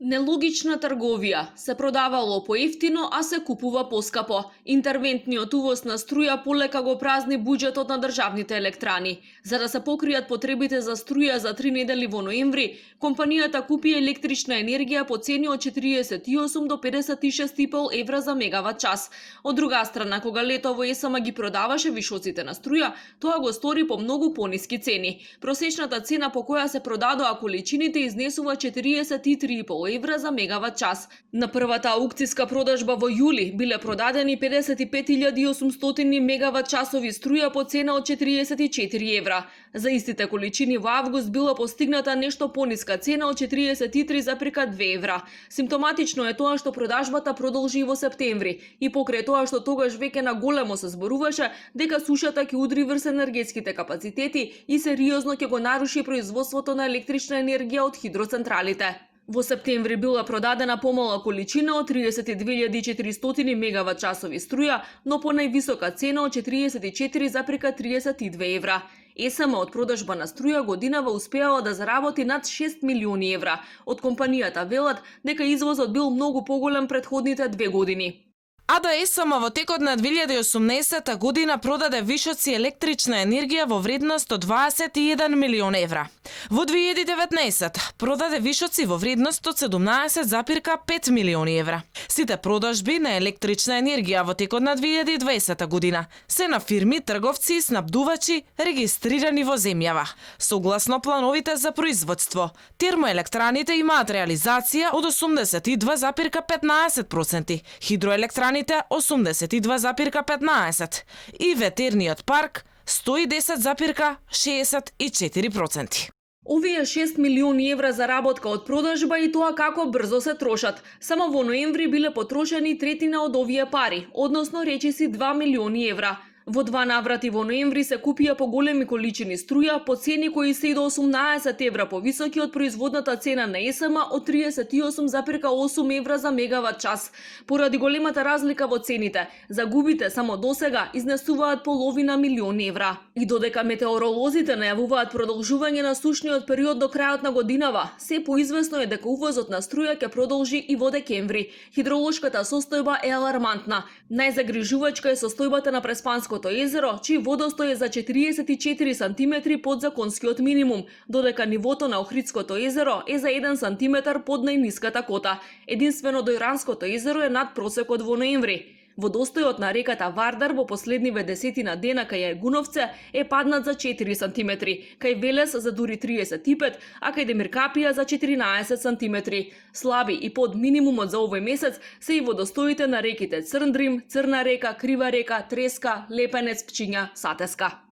Нелогична трговија. Се продавало поевтино, а се купува поскапо. Интервентниот увоз на струја полека го празни буџетот на државните електрани. За да се покријат потребите за струја за 3 недели во ноември, компанијата купи електрична енергија по цени од 48 до 56,5 евра за мегават час. Од друга страна, кога летово ЕСМ ги продаваше вишоците на струја, тоа го стори по многу пониски цени. Просечната цена по која се продадоа количините изнесува 43,5 евра за мегават час. На првата аукцијска продажба во јули биле продадени 55.800 мегават часови струја по цена од 44 евра. За истите количини во август била постигната нешто пониска цена од 43,2 евра. Симптоматично е тоа што продажбата продолжи и во септември и покрај тоа што тогаш веќе на големо се зборуваше дека сушата ќе удри врз енергетските капацитети и сериозно ќе го наруши производството на електрична енергија од хидроцентралите. Во септември била продадена помала количина од 32.400 мегават часови струја, но по највисока цена од 44,32 евра. ЕСМ од продажба на струја годинава успеала да заработи над 6 милиони евра. Од компанијата велат дека извозот бил многу поголем претходните 2 години. А да ЕСМ во текот на 2018 година продаде вишоци електрична енергија во вредност од 21 милион евра. Во 2019 продаде вишоци во вредност од 17,5 милиони евра. Сите продажби на електрична енергија во текот на 2020 година се на фирми, трговци и снабдувачи регистрирани во земјава. Согласно плановите за производство, термоелектраните имаат реализација од 82,15%, хидроелектраните 82,15% и ветерниот парк 110,64%. Овие 6 милиони евра заработка од продажба и тоа како брзо се трошат. Само во ноември биле потрошени третина од овие пари, односно речиси 2 милиони евра. Во 2 наврати во ноември се купија поголеми количини струја по цени кои се и до 18 евра повисоки од производната цена на ЕСМ од 38,8 евра за мегават час. Поради големата разлика во цените, загубите само досега изнесуваат половина милион евра. И додека метеоролозите најавуваат продолжување на сушниот период до крајот на годинава, се поизвестно е дека увозот на струја ќе продолжи и во декември. Хидролошката состојба е алармантна. Најзагрижувачка е состојбата на Преспанското езеро, чиј водостој е за 44 сантиметри под законскиот минимум, додека нивото на Охридското езеро е за 1 сантиметар под најниската кота. Единствено Дојранското езеро е над просекот во ноември. Водостојот на реката Вардар во последниве десетина дена кај Егуновце е паднат за 4 сантиметри, кај Велес за дури 35, а кај Демиркапија за 14 сантиметри. Слаби и под минимумот за овој месец се и водостоите на реките Црндрим, Црна река, Крива река, Треска, Лепенец, Пчиња, Сатеска.